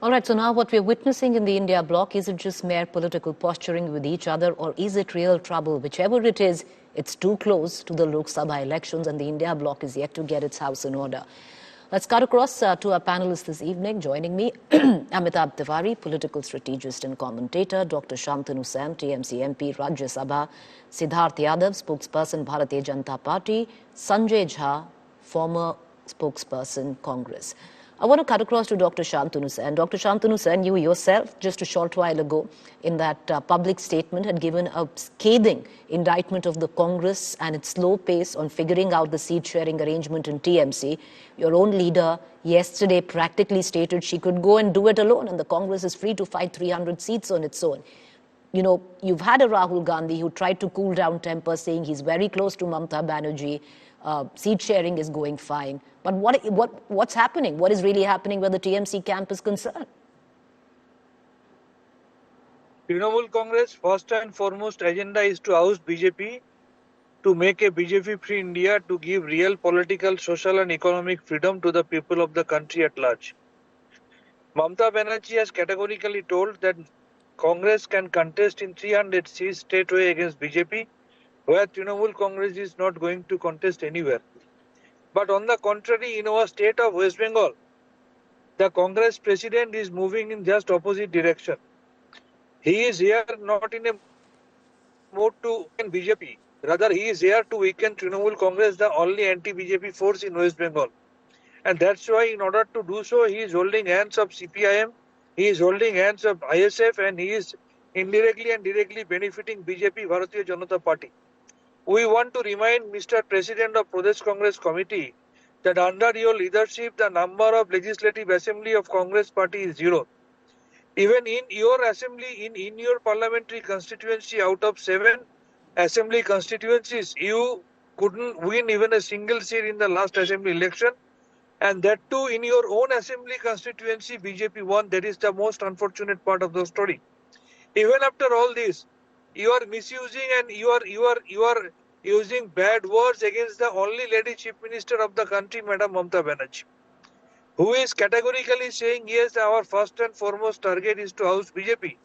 All right, so now what we're witnessing in the India bloc, is it just mere political posturing with each other, or is it real trouble? Whichever it is, it's too close to the Lok Sabha elections and the India bloc is yet to get its house in order. Let's cut across to our panelists this evening. Joining me, Amitabh Tiwari, political strategist and commentator, Dr. Shantanu Sen, TMC MP, Rajya Sabha, Siddharth Yadav, spokesperson, Bharatiya Janata Party, Sanjay Jha, former spokesperson, Congress. I want to cut across to Dr. Shantanu Sen. Dr. Shantanu Sen, you yourself, just a short while ago, in that public statement, had given a scathing indictment of the Congress and its slow pace on figuring out the seat-sharing arrangement in TMC. Your own leader yesterday practically stated she could go and do it alone, and the Congress is free to fight 300 seats on its own. You know, you've had a Rahul Gandhi who tried to cool down temper, saying he's very close to Mamata Banerjee. Seat sharing is going fine. But what's happening? What is really happening where the TMC camp is concerned? Trinamool Congress first and foremost agenda is to oust BJP, to make a BJP-free India, to give real political, social and economic freedom to the people of the country at large. Mamata Banerjee has categorically told that Congress can contest in 300 seats straightaway against BJP, where Trinamool Congress is not going to contest anywhere. But on the contrary, in our state of West Bengal, the Congress president is moving in just opposite direction. He is here not in a mode to weaken BJP. Rather, he is here to weaken Trinamool Congress, the only anti-BJP force in West Bengal. And that's why, in order to do so, he is holding hands of CPIM, he is holding hands of ISF, and he is indirectly and directly benefiting BJP, Bharatiya Janata Party. We want to remind Mr. President of Pradesh Congress Committee that under your leadership, the number of legislative assembly of Congress Party is 0. Even in your assembly, in your parliamentary constituency, out of 7 assembly constituencies, you couldn't win even a single seat in the last assembly election. And that too, in your own assembly constituency, BJP won. That is the most unfortunate part of the story. Even after all this, you are misusing and you are using bad words against the only lady chief minister of the country, Madam Mamata Banerjee, who is categorically saying, yes, our first and foremost target is to oust BJP.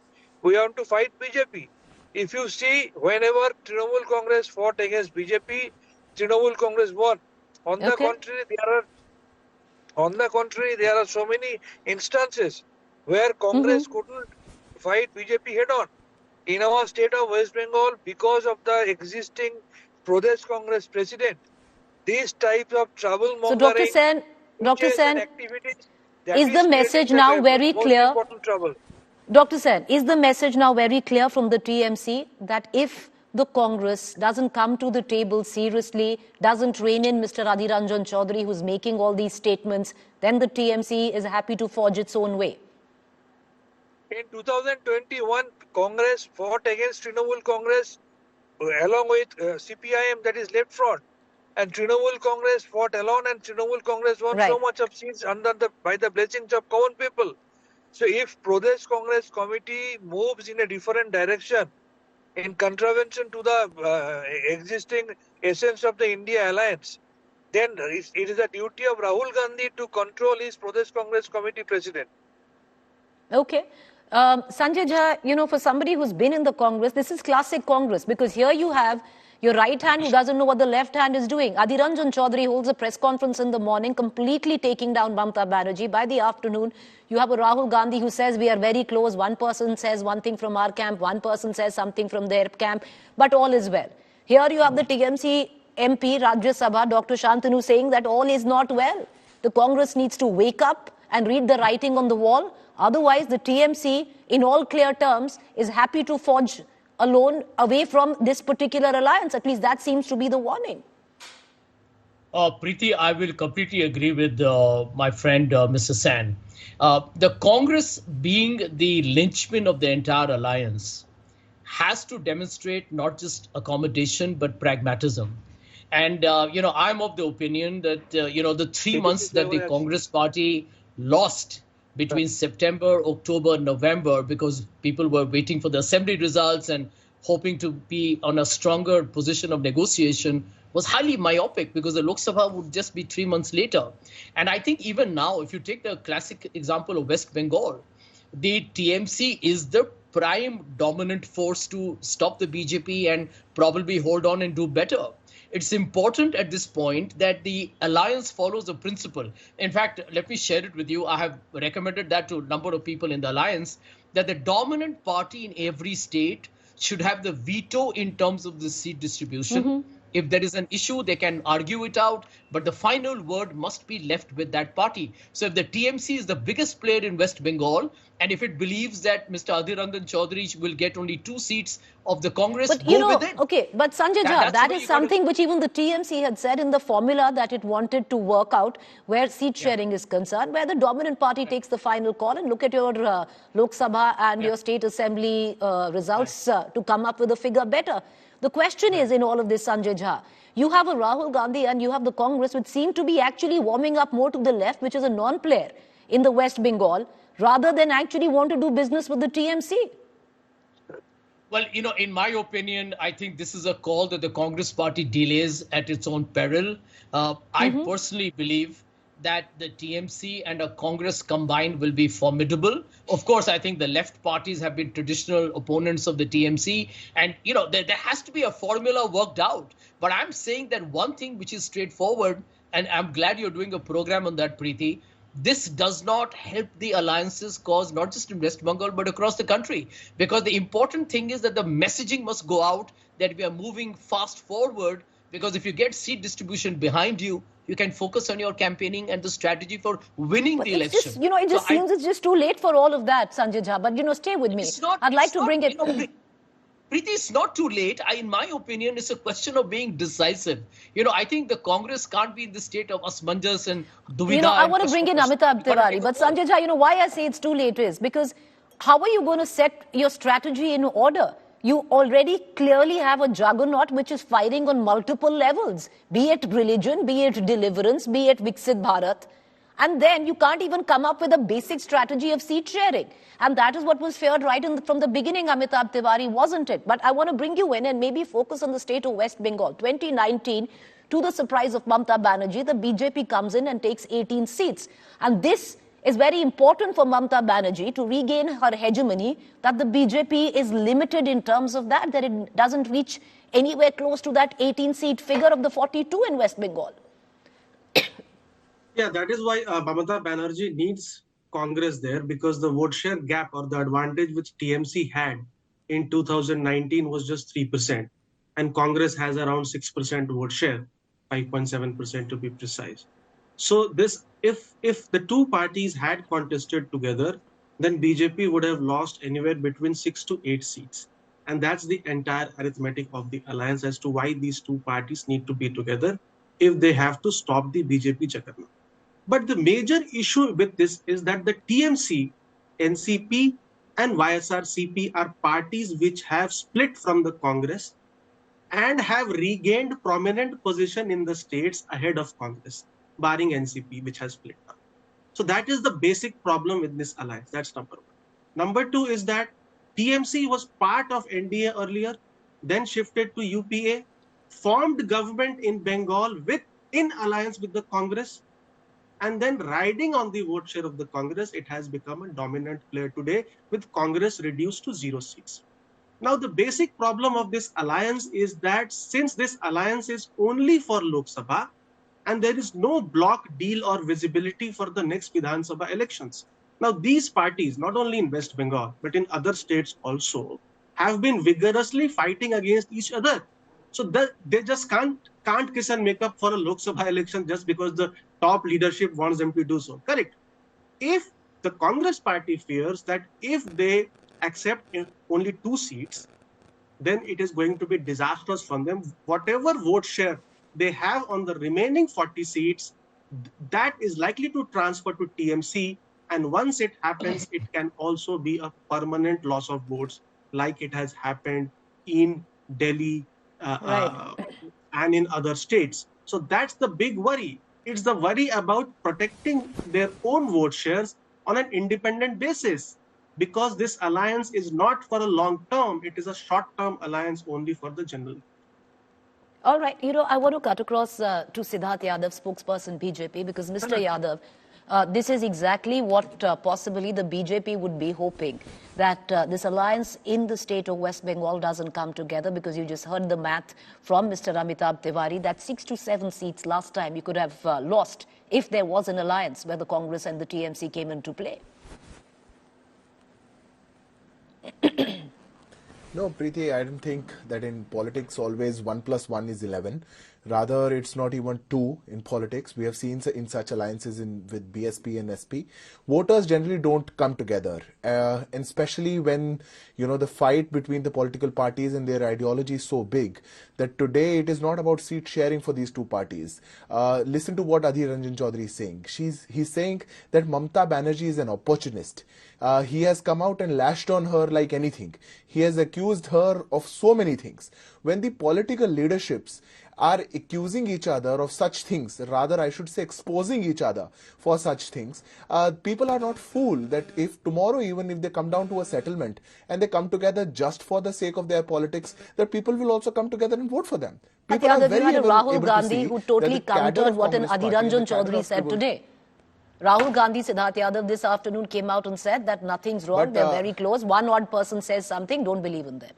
We want to fight BJP. If you see, whenever Trinamool Congress fought against BJP, Trinamool Congress won. On the contrary, there are so many instances where Congress couldn't fight BJP head-on. In our state of West Bengal, because of the existing Pradesh Congress president, these types of trouble mongering, so Dr. Sen, is the message now very clear? Dr. Sen, is the message now very clear from the TMC that if the Congress doesn't come to the table seriously, doesn't rein in Mr. Adhir Ranjan Chaudhary, who's making all these statements, then the TMC is happy to forge its own way? In 2021, Congress fought against Trinamool Congress along with CPIM, that is left front. And Trinamool Congress fought alone, and Trinamool Congress won so much of seats by the blessings of common people. So if Pradesh Congress Committee moves in a different direction, in contravention to the existing essence of the India alliance, then it is the duty of Rahul Gandhi to control his Pradesh Congress Committee president. Okay. Sanjay Jha, you know, for somebody who's been in the Congress, this is classic Congress, because here you have your right hand who doesn't know what the left hand is doing. Adhir Ranjan Chaudhary holds a press conference in the morning, completely taking down Mamata Banerjee. By the afternoon, you have a Rahul Gandhi who says we are very close. One person says one thing from our camp, one person says something from their camp, but all is well. Here you have the TMC MP, Rajya Sabha, Dr. Shantanu, saying that all is not well. The Congress needs to wake up and read the writing on the wall. Otherwise, the TMC, in all clear terms, is happy to forge alone away from this particular alliance. At least that seems to be the warning. Preeti, I will completely agree with my friend, Mr. Sen. The Congress, being the linchpin of the entire alliance, has to demonstrate not just accommodation, but pragmatism. And, I'm of the opinion that, the 3 months that the Congress party lost between September, October, November, because people were waiting for the assembly results and hoping to be on a stronger position of negotiation, was highly myopic because the Lok Sabha would just be 3 months later. And I think even now, if you take the classic example of West Bengal, the TMC is the prime dominant force to stop the BJP and probably hold on and do better. It's important at this point that the alliance follows a principle. In fact, let me share it with you. I have recommended that to a number of people in the alliance, that the dominant party in every state should have the veto in terms of the seat distribution. If there is an issue, they can argue it out, but the final word must be left with that party. So if the TMC is the biggest player in West Bengal, and if it believes that Mr. Adhir Ranjan Chaudhary will get only 2 seats of the Congress, but go with it. Okay, but Sanjay Jha, that is something which even the TMC had said in the formula that it wanted to work out where seat sharing is concerned, where the dominant party takes the final call, and look at your Lok Sabha and your state assembly results to come up with a figure better. The question is, in all of this, Sanjay Jha, you have a Rahul Gandhi and you have the Congress, which seem to be actually warming up more to the left, which is a non-player in the West Bengal, rather than actually want to do business with the TMC. Well, in my opinion, I think this is a call that the Congress party delays at its own peril. I personally believe that the TMC and a Congress combined will be formidable. Of course, I think the left parties have been traditional opponents of the TMC. And, there has to be a formula worked out. But I'm saying that one thing which is straightforward, and I'm glad you're doing a program on that, Preeti, this does not help the alliance's cause, not just in West Bengal, but across the country. Because the important thing is that the messaging must go out that we are moving fast forward. Because if you get seat distribution behind you, you can focus on your campaigning and the strategy for winning the election. Just, it just seems it's just too late for all of that, Sanjay Jha. But, stay with me. I'd like to bring it. Preeti, it's not too late. In my opinion, it's a question of being decisive. I think the Congress can't be in the state of asmanjas and duvida. I want to bring in Amitabh Tiwari. But Sanjay Jha, why I say it's too late is because how are you going to set your strategy in order? You already clearly have a juggernaut which is firing on multiple levels, be it religion, be it deliverance, be it Viksit Bharat. And then you can't even come up with a basic strategy of seat sharing. And that is what was feared right from the beginning, Amitabh Tiwari, wasn't it? But I want to bring you in and maybe focus on the state of West Bengal. 2019, to the surprise of Mamata Banerjee, the BJP comes in and takes 18 seats. And this is very important for Mamata Banerjee to regain her hegemony, that the BJP is limited in terms of that it doesn't reach anywhere close to that 18-seat figure of the 42 in West Bengal. Yeah, that is why Mamata Banerjee needs Congress there, because the vote share gap or the advantage which TMC had in 2019 was just 3%. And Congress has around 6% vote share, 5.7% to be precise. So this, if the two parties had contested together, then BJP would have lost anywhere between 6 to 8 seats. And that's the entire arithmetic of the alliance as to why these two parties need to be together if they have to stop the BJP juggernaut. But the major issue with this is that the TMC, NCP and YSRCP are parties which have split from the Congress and have regained prominent position in the states ahead of Congress, barring NCP, which has split up. So that is the basic problem with this alliance. That's number one. Number two is that TMC was part of NDA earlier, then shifted to UPA, formed government in Bengal in alliance with the Congress, and then riding on the vote share of the Congress, it has become a dominant player today with Congress reduced to 0 seats. Now, the basic problem of this alliance is that since this alliance is only for Lok Sabha, and there is no bloc deal or visibility for the next Vidhan Sabha elections. Now, these parties, not only in West Bengal, but in other states also, have been vigorously fighting against each other. So they just can't kiss and make up for a Lok Sabha election just because the top leadership wants them to do so. Correct. If the Congress party fears that if they accept only 2 seats, then it is going to be disastrous for them. Whatever vote share they have on the remaining 40 seats, that is likely to transfer to TMC. And once it happens, it can also be a permanent loss of votes like it has happened in Delhi and in other states. So that's the big worry. It's the worry about protecting their own vote shares on an independent basis, because this alliance is not for a long term. It is a short term alliance only for the general. All right, I want to cut across to Siddharth Yadav, spokesperson BJP, because Mr. Yadav, this is exactly what possibly the BJP would be hoping, that this alliance in the state of West Bengal doesn't come together, because you just heard the math from Mr. Amitabh Tiwari that 6 to 7 seats last time you could have lost if there was an alliance where the Congress and the TMC came into play. No, Preeti, I don't think that in politics always 1 plus 1 is 11. Rather, it's not even 2 in politics. We have seen in such alliances with BSP and SP. Voters generally don't come together, and especially when, the fight between the political parties and their ideology is so big that today it is not about seat sharing for these two parties. Listen to what Adhir Ranjan Chaudhary is saying. He's saying that Mamata Banerjee is an opportunist. He has come out and lashed on her like anything. He has accused her of so many things. When the political leaderships are accusing each other of such things, rather I should say exposing each other for such things, people are not fooled that if tomorrow, even if they come down to a settlement and they come together just for the sake of their politics, that people will also come together and vote for them. People are very able Rahul Gandhi, who totally countered what an Adhir Ranjan Chaudhary said today. Rahul Gandhi, Siddharth Yadav this afternoon came out and said that nothing's wrong, they're very close. One odd person says something, don't believe in them.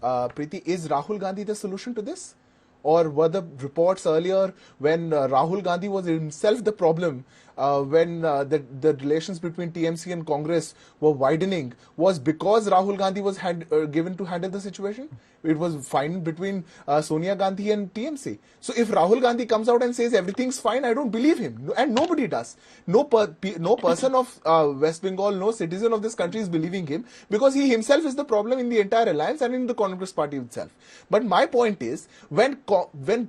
Preeti, is Rahul Gandhi the solution to this? Or were the reports earlier when Rahul Gandhi was himself the problem, when the relations between TMC and Congress were widening, was because Rahul Gandhi was given to handle the situation? It was fine between Sonia Gandhi and TMC. So if Rahul Gandhi comes out and says everything's fine, I don't believe him. And nobody does. No person of West Bengal, no citizen of this country is believing him, because he himself is the problem in the entire alliance and in the Congress party itself. But my point is, when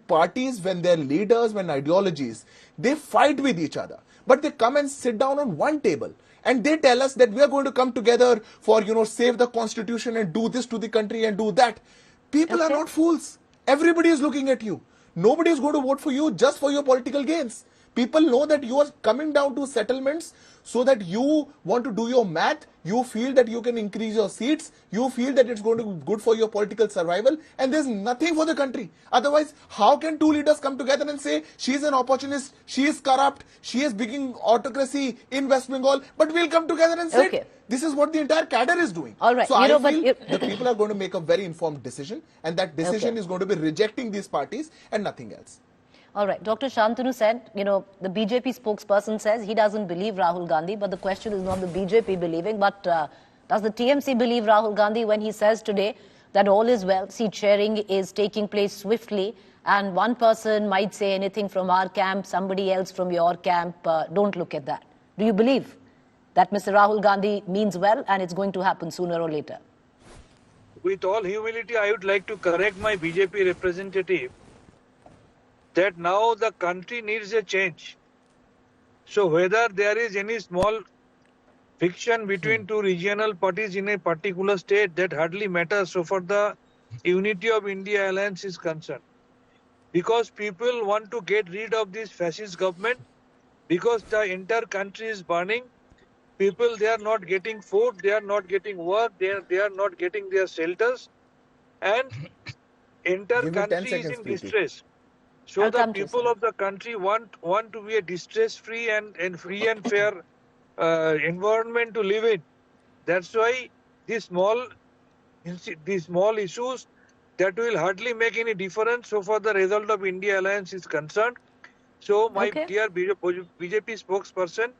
parties, when their leaders, when ideologies, they fight with each other, but they come and sit down on one table, and they tell us that we are going to come together for, save the constitution and do this to the country and do that. People are not fools. Everybody is looking at you. Nobody is going to vote for you just for your political gains. People know that you are coming down to settlements so that you want to do your math, you feel that you can increase your seats, you feel that it's going to be good for your political survival, and there's nothing for the country. Otherwise, how can two leaders come together and say, she's an opportunist, she is corrupt, she is bringing autocracy in West Bengal, but we'll come together and say, this is what the entire cadre is doing. All right. So I feel the people are going to make a very informed decision, and that decision is going to be rejecting these parties and nothing else. All right. Dr. Shantanu Sen, the BJP spokesperson says he doesn't believe Rahul Gandhi, but the question is not the BJP believing, but does the TMC believe Rahul Gandhi when he says today that all is well, seat sharing is taking place swiftly, and one person might say anything from our camp, somebody else from your camp, don't look at that. Do you believe that Mr. Rahul Gandhi means well and it's going to happen sooner or later? With all humility, I would like to correct my BJP representative that now the country needs a change. So whether there is any small friction between two regional parties in a particular state, that hardly matters so far the unity of India alliance is concerned. Because people want to get rid of this fascist government, because the entire country is burning. People, they are not getting food, they are not getting work, they are not getting their shelters, and entire country is in distress. So the people of the country want to be a distress-free and free and fair environment to live in. That's why these small issues that will hardly make any difference so far the result of India alliance is concerned. So my dear BJP spokesperson,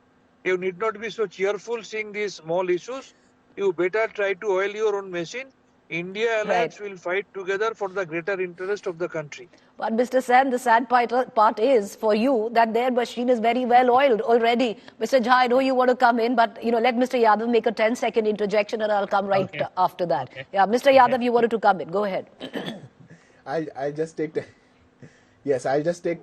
you need not be so cheerful seeing these small issues. You better try to oil your own machine. India alliance will fight together for the greater interest of the country. But Mr. Sen, the sad part is for you that their machine is very well oiled already. Mr. Jha, I know you want to come in, but let Mr. Yadav make a 10-second interjection and I'll come right after that. Yeah, Mr. Yadav, you wanted to come in. Go ahead. I'll just take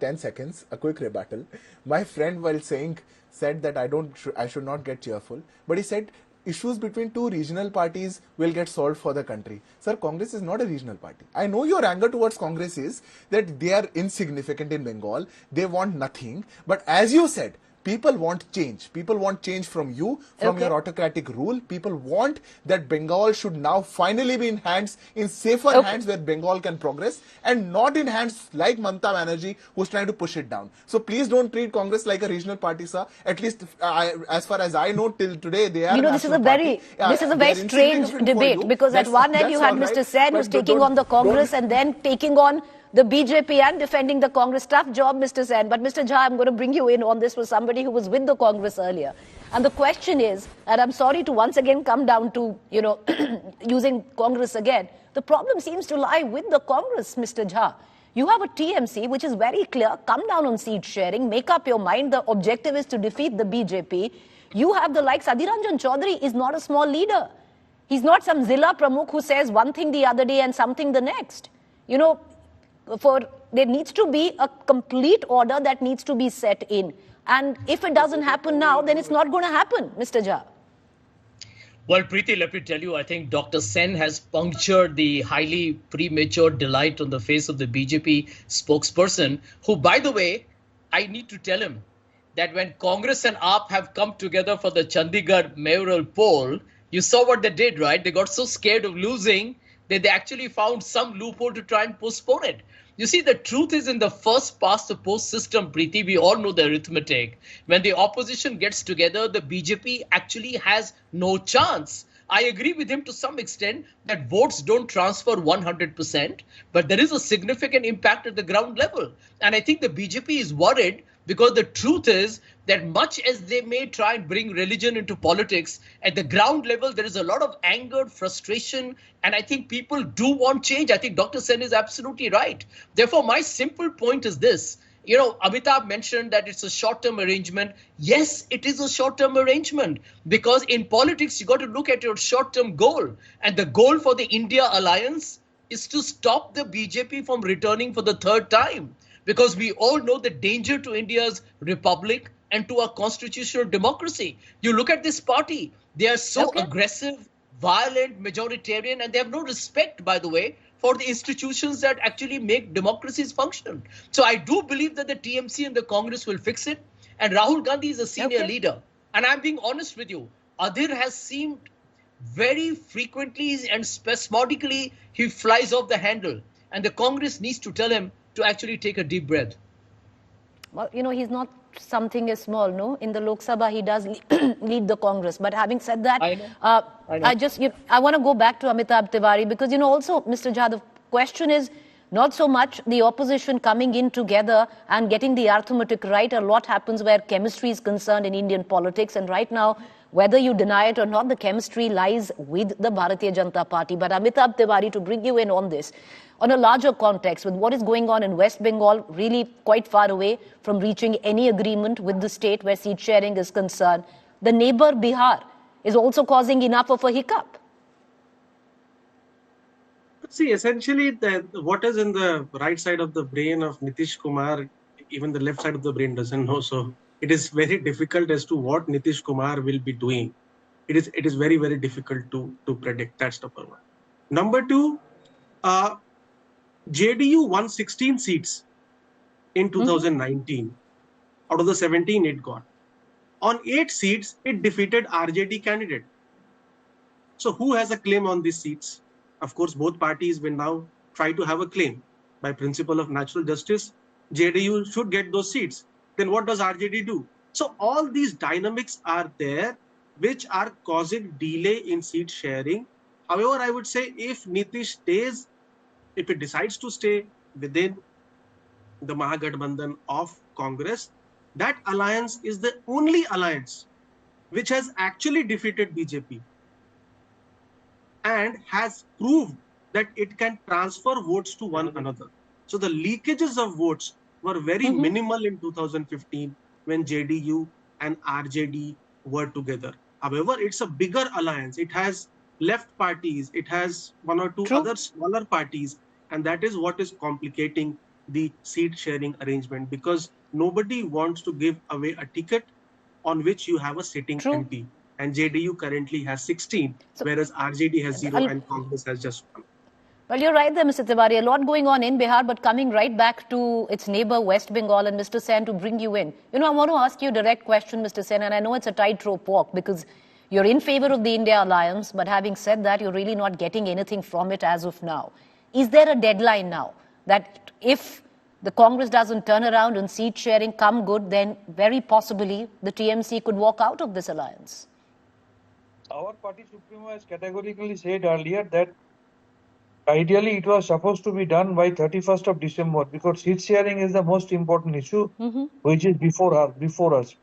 10 seconds, a quick rebuttal. My friend, while said that I should not get cheerful, but he said issues between two regional parties will get solved for the country. Sir, Congress is not a regional party. I know your anger towards Congress is that they are insignificant in Bengal, they want nothing, but as you said, People want change. People want change from you, from your autocratic rule. People want that Bengal should now finally be in safer hands where Bengal can progress, and not in hands like Mamata Banerjee, who's trying to push it down. So please don't treat Congress like a regional party, sir. At least as far as I know, till today they are. This is a very strange debate, because at one end you had Mr. Sen, who's taking on the Congress and then taking on the BJP and defending the Congress. Tough job, Mr. Sen. But Mr. Jha, I'm going to bring you in on this, was somebody who was with the Congress earlier. And the question is, and I'm sorry to once again come down to, using Congress again, the problem seems to lie with the Congress, Mr. Jha. You have a TMC which is very clear, come down on seat sharing, make up your mind, the objective is to defeat the BJP. You have the likes, Adhir Ranjan Chaudhary is not a small leader. He's not some Zilla Pramukh who says one thing the other day and something the next. There needs to be a complete order that needs to be set in. And if it doesn't happen now, then it's not going to happen, Mr. Jha. Well, Preeti, let me tell you, I think Dr. Sen has punctured the highly premature delight on the face of the BJP spokesperson, who, by the way, I need to tell him that when Congress and AAP have come together for the Chandigarh mayoral poll, you saw what they did, right? They got so scared of losing that they actually found some loophole to try and postpone it. You see, the truth is in the first past the post system, Preeti, we all know the arithmetic. When the opposition gets together, the BJP actually has no chance. I agree with him to some extent that votes don't transfer 100%, but there is a significant impact at the ground level. And I think the BJP is worried because the truth is that much as they may try and bring religion into politics, at the ground level, there is a lot of anger, frustration, and I think people do want change. I think Dr. Sen is absolutely right. Therefore, my simple point is this. Amitabh mentioned that it's a short-term arrangement. Yes, it is a short-term arrangement, because in politics, you got to look at your short-term goal. And the goal for the India alliance is to stop the BJP from returning for the third time. Because we all know the danger to India's republic and to our constitutional democracy. You look at this party, they are so aggressive, violent, majoritarian, and they have no respect, by the way, for the institutions that actually make democracies function. So I do believe that the TMC and the Congress will fix it. And Rahul Gandhi is a senior leader. And I'm being honest with you. Adhir has seemed very frequently and spasmodically, he flies off the handle. And the Congress needs to tell him to actually take a deep breath. Well, he's not something as small, no? In the Lok Sabha, he does lead the Congress. But having said that, I know. I want to go back to Amitabh Tiwari because, also, Mr. Jha, the question is not so much the opposition coming in together and getting the arithmetic right. A lot happens where chemistry is concerned in Indian politics. And right now, whether you deny it or not, the chemistry lies with the Bharatiya Janata Party. But Amitabh Tiwari, to bring you in on this, on a larger context, with what is going on in West Bengal, really quite far away from reaching any agreement with the state where seat sharing is concerned, the neighbor Bihar is also causing enough of a hiccup. See, essentially, what is in the right side of the brain of Nitish Kumar, even the left side of the brain doesn't know. So it is very difficult as to what Nitish Kumar will be doing. It is very, very difficult to predict. That's number one. Number two, JDU won 16 seats in 2019. Out of the 17 it got. On 8 seats, it defeated RJD candidate. So who has a claim on these seats? Of course, both parties will now try to have a claim. By principle of natural justice, JDU should get those seats. Then what does RJD do? So all these dynamics are there, which are causing delay in seat sharing. However, I would say if Nitish stays, if it decides to stay within the Mahagathbandhan of Congress, that alliance is the only alliance which has actually defeated BJP and has proved that it can transfer votes to one another. So the leakages of votes were very minimal in 2015 when JDU and RJD were together. However, it's a bigger alliance. It has left parties, it has one or two other smaller parties, and that is what is complicating the seat sharing arrangement, because nobody wants to give away a ticket on which you have a sitting MP. And JDU currently has 16, whereas RJD has 0 and Congress has just 1. Well, you're right there, Mr. Tiwari. A lot going on in Bihar, but coming right back to its neighbor, West Bengal, and Mr. Sen, to bring you in. I want to ask you a direct question, Mr. Sen, and I know it's a tightrope walk because you're in favor of the India alliance, but having said that, you're really not getting anything from it as of now. Is there a deadline now that if the Congress doesn't turn around and seat sharing come good, then very possibly the TMC could walk out of this alliance? Our party supremo has categorically said earlier that ideally it was supposed to be done by 31st of December because seat sharing is the most important issue which is before us.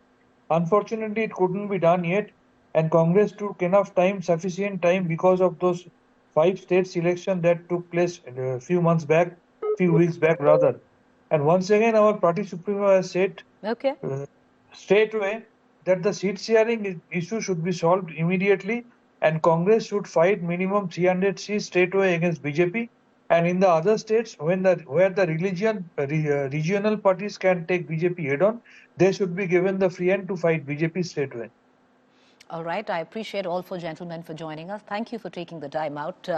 Unfortunately, it couldn't be done yet, and Congress took enough time, sufficient time, because of those 5 states election that took place a few weeks back rather. And once again, our party supremo has said straight away that the seat sharing issue should be solved immediately, and Congress should fight minimum 300 seats straight away against BJP. And in the other states, where the regional parties can take BJP head-on, they should be given the free hand to fight BJP straight away. All right. I appreciate all 4 gentlemen for joining us. Thank you for taking the time out.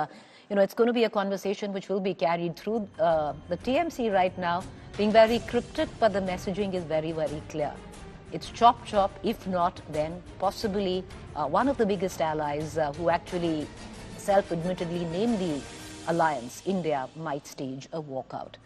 It's going to be a conversation which will be carried through the TMC right now, being very cryptic, but the messaging is very, very clear. It's chop chop. If not, then possibly one of the biggest allies who actually self-admittedly named the alliance, India, might stage a walkout.